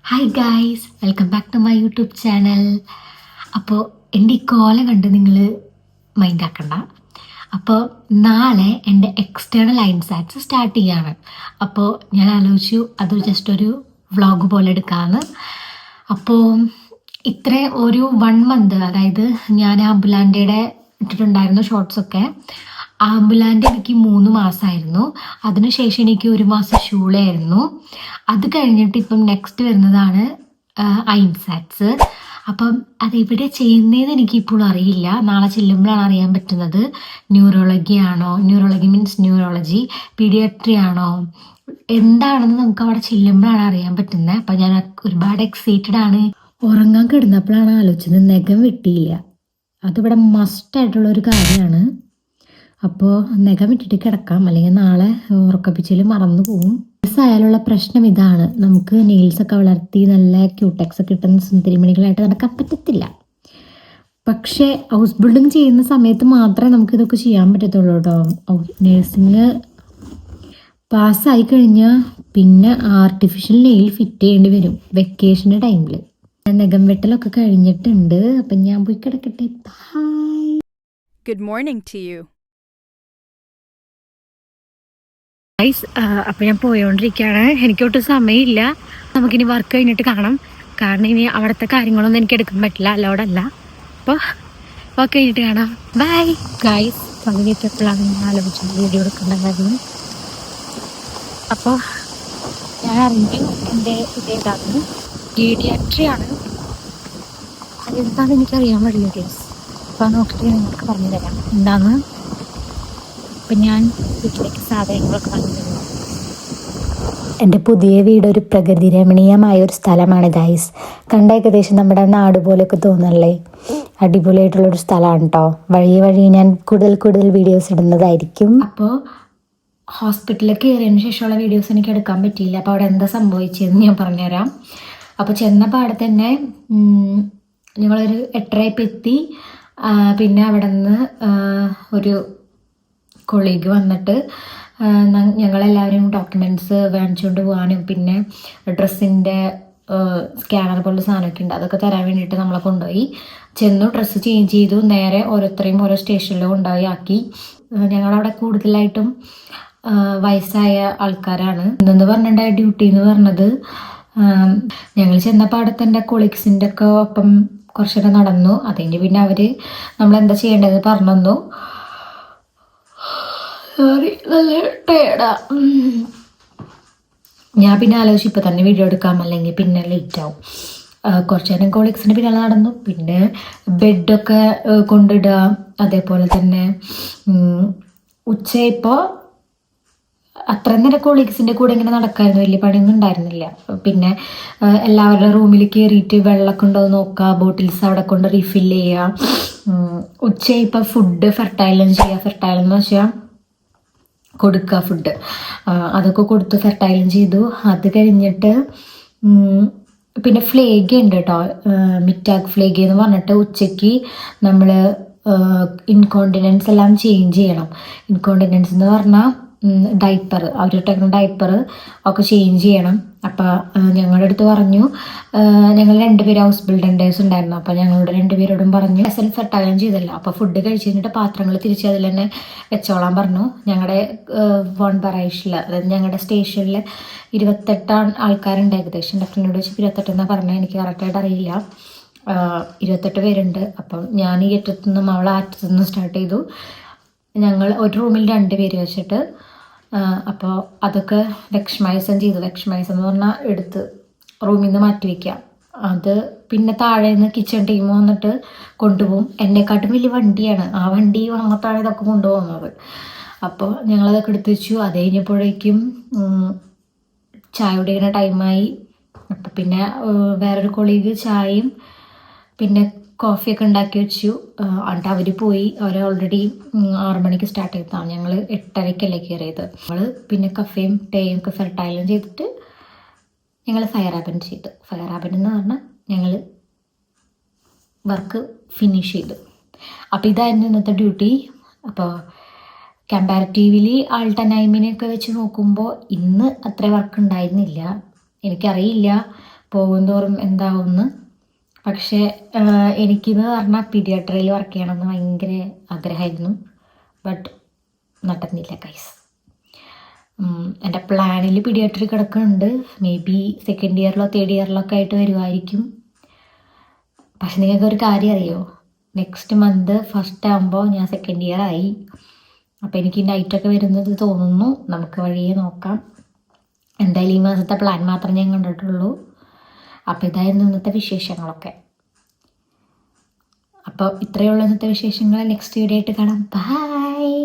Hi guys, welcome back to my YouTube channel. അപ്പോൾ എൻ്റെ ഈ കോല കണ്ട് നിങ്ങൾ മൈൻഡ് ആക്കണ്ട. അപ്പോൾ നാളെ എൻ്റെ എക്സ്റ്റേണൽ ലൈൻസാറ്റ്സ് സ്റ്റാർട്ട് ചെയ്യാണ്. അപ്പോൾ ഞാൻ ആലോചിച്ചു അത് ജസ്റ്റ് ഒരു വ്ളോഗ് പോലെ എടുക്കാമെന്ന്. അപ്പോൾ ഇത്ര ഒരു 1 മന്ത്, അതായത് ഞാൻ ആംബുലാൻ്റെയുടെ ഇട്ടിട്ടുണ്ടായിരുന്നു ഷോർട്സൊക്കെ. ആംബുലാൻ്റെ എനിക്ക് 3 മാസമായിരുന്നു. അതിനുശേഷം എനിക്ക് 1 മാസം ഷൂളായിരുന്നു. അത് കഴിഞ്ഞിട്ട് ഇപ്പം നെക്സ്റ്റ് വരുന്നതാണ് ഐൻസാറ്റ്സ്. അപ്പം അതെവിടെ ചെയ്യുന്നതെന്ന് എനിക്കിപ്പോഴും അറിയില്ല. നാളെ ചെല്ലുമ്പോഴാണ് അറിയാൻ പറ്റുന്നത്. ന്യൂറോളജി ആണോ, ന്യൂറോളജി മീൻസ് ന്യൂറോളജി, പീഡിയാട്രി ആണോ, എന്താണെന്ന് നമുക്ക് അവിടെ ചെല്ലുമ്പോഴാണ് അറിയാൻ പറ്റുന്നത്. അപ്പം ഞാൻ ഒരുപാട് എക്സൈറ്റഡ് ആണ്. ഉറങ്ങാൻ കിടന്നപ്പോഴാണ് ആലോചിച്ചത് നഖം വെട്ടിയില്ല. അതിവിടെ മസ്റ്റായിട്ടുള്ളൊരു കാര്യമാണ്. അപ്പോൾ നഖം വിട്ടിട്ട് കിടക്കാം, അല്ലെങ്കിൽ നാളെ ഉറക്കപ്പിച്ചിൽ മറന്നു പോകും. ആയാലുള്ള പ്രശ്നം ഇതാണ്, നമുക്ക് നെയിൽസൊക്കെ വളർത്തി നല്ല ക്യൂടെക്സ് ഒക്കെ കിട്ടുന്ന സുന്ദരിമണികളായിട്ട് നടക്കാൻ പറ്റത്തില്ല. പക്ഷേ ഹൗസ് ബിൽഡിങ് ചെയ്യുന്ന സമയത്ത് മാത്രമേ നമുക്ക് ഇതൊക്കെ ചെയ്യാൻ പറ്റത്തുള്ളൂ കേട്ടോ. നേഴ്സിങ് പാസ്സായി കഴിഞ്ഞാൽ പിന്നെ ആർട്ടിഫിഷ്യൽ നെയിൽ ഫിറ്റ് ചെയ്യേണ്ടി വരും വെക്കേഷൻ്റെ ടൈമിൽ. നഖം വെട്ടലൊക്കെ കഴിഞ്ഞിട്ടുണ്ട്. അപ്പം ഞാൻ പോയി കിടക്കട്ടെ. Bye. Good morning to you. അപ്പോൾ ഞാൻ പോയോണ്ടിരിക്കുകയാണ്. എനിക്കൊട്ടും സമയമില്ല. നമുക്കിനി വർക്ക് കഴിഞ്ഞിട്ട് കാണാം. കാരണം ഇനി അവിടുത്തെ കാര്യങ്ങളൊന്നും എനിക്ക് എടുക്കാൻ പറ്റില്ല, അലോഡല്ല. അപ്പോൾ വർക്ക് കഴിഞ്ഞിട്ട് കാണാം. Bye guys. പകുതിയെപ്പോഴാണ് ഞാൻ ആലോചിച്ചത് വീഡിയോ എടുക്കേണ്ട കാര്യം. അപ്പോൾ ഞാൻ അറിഞ്ഞു എൻ്റെ ഇതേതാണ് പീഡിയാട്രി ആണ്. അതെന്താണെന്ന് എനിക്കറിയാൻ വഴിയ കേസ്. അപ്പോൾ നോക്കിയിട്ട് ഞാൻ നിങ്ങൾക്ക് പറഞ്ഞു തരാം എന്താണെന്ന്. അപ്പം ഞാൻ വീട്ടിലേക്ക് സാധനങ്ങളൊക്കെ വാങ്ങി. എൻ്റെ പുതിയ വീട് ഒരു പ്രകൃതി രമണീയമായ ഒരു സ്ഥലമാണ് ഗൈസ്. കണ്ട ഏകദേശം നമ്മുടെ നാട് പോലെയൊക്കെ തോന്നല്ലേ. അടിപൊളിയായിട്ടുള്ളൊരു സ്ഥലമാണ് കേട്ടോ. വഴി ഞാൻ കൂടുതൽ വീഡിയോസ് ഇടുന്നതായിരിക്കും. അപ്പോൾ ഹോസ്പിറ്റലിൽ കയറിയതിന് ശേഷമുള്ള വീഡിയോസ് എനിക്ക് എടുക്കാൻ പറ്റിയില്ല. അപ്പോൾ അവിടെ എന്താ സംഭവിച്ചതെന്ന് ഞാൻ പറഞ്ഞുതരാം. അപ്പോൾ ചെന്ന പാടെ തന്നെ ഞങ്ങളൊരു 8:30 എത്തി. പിന്നെ അവിടെ നിന്ന് ഒരു കൊളീഗ് വന്നിട്ട് ഞങ്ങളെല്ലാവരും ഡോക്യുമെൻറ്റ്സ് വാങ്ങിച്ചുകൊണ്ട് പോകാനും പിന്നെ ഡ്രസ്സിൻ്റെ സ്കാനർ പോലുള്ള സാധനമൊക്കെ ഉണ്ട്, അതൊക്കെ തരാൻ വേണ്ടിയിട്ട് നമ്മളെ കൊണ്ടുപോയി. ചെന്നു, ഡ്രസ്സ് ചേഞ്ച് ചെയ്തു, നേരെ ഓരോരുത്തരെയും ഓരോ സ്റ്റേഷനിൽ കൊണ്ടുപോയി ആക്കി. ഞങ്ങളവിടെ കൂടുതലായിട്ടും വയസ്സായ ആൾക്കാരാണ്. ഇന്നെന്ന് പറഞ്ഞിട്ടുണ്ടായ ഡ്യൂട്ടി എന്ന് പറഞ്ഞത് ഞങ്ങൾ ചെന്ന പാടത്തെ കൊളീഗ്സിൻ്റെ ഒക്കെ ഒപ്പം കുറച്ചു നേരം നടന്നു. അതിന് പിന്നെ അവർ നമ്മളെന്താ ചെയ്യേണ്ടത് പറഞ്ഞു തന്നു. നല്ല ടയർഡാ. ഞാൻ പിന്നെ ആലോചിച്ചു ഇപ്പം തന്നെ വീഡിയോ എടുക്കാം, അല്ലെങ്കിൽ പിന്നെ ലേറ്റ് ആവും. കുറച്ച് നേരം കോളീഗ്സിൻ്റെ പിന്നെ നടന്നു. പിന്നെ ബെഡൊക്കെ കൊണ്ടിടുക, അതേപോലെ തന്നെ ഉച്ച ഇപ്പോൾ അത്രയും നേരം കോളീഗ്സിൻ്റെ കൂടെ ഇങ്ങനെ നടക്കായിരുന്നു, വലിയ പണിയൊന്നും ഉണ്ടായിരുന്നില്ല. പിന്നെ എല്ലാവരുടെ റൂമിൽ കയറിയിട്ട് വെള്ളമൊക്കെ ഉണ്ടോ നോക്കുക, ബോട്ടിൽസ് അവിടെ കൊണ്ട് റീഫില്ല് ചെയ്യുക. ഉച്ച ഇപ്പോൾ ഫുഡ് ഫെർട്ടൈലും ചെയ്യുക. ഫെർട്ടൈലെന്ന് വെച്ചാൽ കൊടുക്കുക ഫുഡ്, അതൊക്കെ കൊടുത്ത് ഫെർട്ടൈലും ചെയ്തു. അത് കഴിഞ്ഞിട്ട് പിന്നെ ഫ്ലേഗ് ഉണ്ട് കേട്ടോ, മിറ്റാക് ഫ്ലേഗ് എന്ന് പറഞ്ഞിട്ട് ഉച്ചയ്ക്ക് നമ്മൾ ഇൻകോണ്ടിനൻസ് എല്ലാം ചേഞ്ച് ചെയ്യണം. ഇൻകോണ്ടിനൻസ് എന്ന് പറഞ്ഞാൽ ഡൈപ്പർ, അവരിട്ടേക്കുന്ന ഡൈപ്പർ ഒക്കെ ചേഞ്ച് ചെയ്യണം. അപ്പോൾ ഞങ്ങളുടെ അടുത്ത് പറഞ്ഞു, ഞങ്ങൾ 2 പേര് ഹൗസ് ബിൽഡേഴ്സ് ഉണ്ടായിരുന്നു. അപ്പോൾ ഞങ്ങളുടെ 2 പേരോടും പറഞ്ഞു സെൽഫ് ഫെർട്ടൈലും ചെയ്തല്ലോ, അപ്പോൾ ഫുഡ് കഴിച്ച് കഴിഞ്ഞിട്ട് പാത്രങ്ങൾ തിരിച്ച് അതിൽ തന്നെ വെച്ചോളാൻ പറഞ്ഞു. ഞങ്ങളുടെ വൺ ബറൈഷിൽ, അതായത് ഞങ്ങളുടെ സ്റ്റേഷനിൽ 28 ആൾക്കാരുണ്ട് ഏകദേശം. എൻ്റെ ഫ്രണ്ടിനോട് വെച്ച് 28 എന്നാണ് പറഞ്ഞത്, എനിക്ക് കറക്റ്റായിട്ട് അറിയില്ല. 28 പേരുണ്ട്. അപ്പം ഞാൻ ഈ അറ്റത്തുനിന്നും അവൾ ആ അറ്റത്തുനിന്നും സ്റ്റാർട്ട് ചെയ്തു. ഞങ്ങൾ ഒരു റൂമിൽ 2 പേര് വെച്ചിട്ട്. അപ്പോൾ അതൊക്കെ വെക്ഷ്മൈസം ചെയ്തു. വെക്ഷ്മൈസം എന്ന് പറഞ്ഞാൽ എടുത്ത് റൂമിൽ നിന്ന് മാറ്റി വയ്ക്കുക. അത് പിന്നെ താഴെ നിന്ന് കിച്ചൺ ടീം വന്നിട്ട് കൊണ്ടുപോകും. എന്നെക്കാട്ടും വലിയ വണ്ടിയാണ്, ആ വണ്ടി അങ്ങനത്താണ് ഇതൊക്കെ കൊണ്ടുപോകുന്നത്. അപ്പോൾ ഞങ്ങളതൊക്കെ എടുത്ത് വെച്ചു. അത് കഴിഞ്ഞപ്പോഴേക്കും ചായ കുടിക്കുന്ന ടൈമായി. അപ്പോൾ പിന്നെ വേറൊരു കൊളീഗ് ചായയും പിന്നെ കോഫിയൊക്കെ ഉണ്ടാക്കി വെച്ചു. എന്നിട്ട് അവർ പോയി. അവർ ഓൾറെഡി 6 മണിക്ക് സ്റ്റാർട്ട് ചെയ്തതാണ്. ഞങ്ങൾ 8:30-ക്കല്ലേ കയറിയത്. ഞങ്ങൾ പിന്നെ കഫേയും ടേയും ഒക്കെ ഫെർട്ടൈലും ചെയ്തിട്ട് ഞങ്ങൾ ഫയർ ആബൻ ചെയ്തു. ഫയർ ആബൻ എന്ന് പറഞ്ഞാൽ ഞങ്ങൾ വർക്ക് ഫിനിഷ് ചെയ്തു. അപ്പോൾ ഇതായിരുന്നു ഇന്നത്തെ ഡ്യൂട്ടി. അപ്പോൾ കമ്പാരിറ്റീവ്ലി ആൾട്ടനൈമിനെയൊക്കെ വെച്ച് നോക്കുമ്പോൾ ഇന്ന് അത്ര വർക്ക് ഉണ്ടായിരുന്നില്ല. എനിക്കറിയില്ല പോകുന്തോറും എന്താവുമെന്ന്. പക്ഷേ എനിക്കെന്ന് പറഞ്ഞാൽ പീഡിയാട്രിയിൽ വർക്ക് ചെയ്യണമെന്ന് ഭയങ്കര ആഗ്രഹമായിരുന്നു. ബട്ട് നടന്നില്ല ഗൈസ്. എൻ്റെ പ്ലാനിൽ പീഡിയാട്രി കിടക്കുന്നുണ്ട്. മേ ബി സെക്കൻഡ് ഇയറിലോ തേർഡ് ഇയറിലോ ഒക്കെ ആയിട്ട് വരുമായിരിക്കും. പക്ഷെ നിങ്ങൾക്ക് ഒരു കാര്യം അറിയോ, നെക്സ്റ്റ് മന്ത് ഫസ്റ്റ് ആകുമ്പോൾ ഞാൻ സെക്കൻഡ് ഇയർ ആയി. അപ്പോൾ എനിക്ക് നൈറ്റൊക്കെ വരുന്നത് തോന്നുന്നു. നമുക്ക് വഴിയെ നോക്കാം. എന്തായാലും ഈ മാസത്തെ പ്ലാൻ മാത്രമേ ഞാൻ കണ്ടിട്ടുള്ളൂ. അപ്പോൾ ഇതായിരുന്നു ഇന്നത്തെ വിശേഷങ്ങളൊക്കെ. അപ്പോൾ ഇത്രയുള്ള ഇന്നത്തെ വിശേഷങ്ങൾ. നെക്സ്റ്റ് വീഡിയോ ആയിട്ട് കാണാം. ബൈ.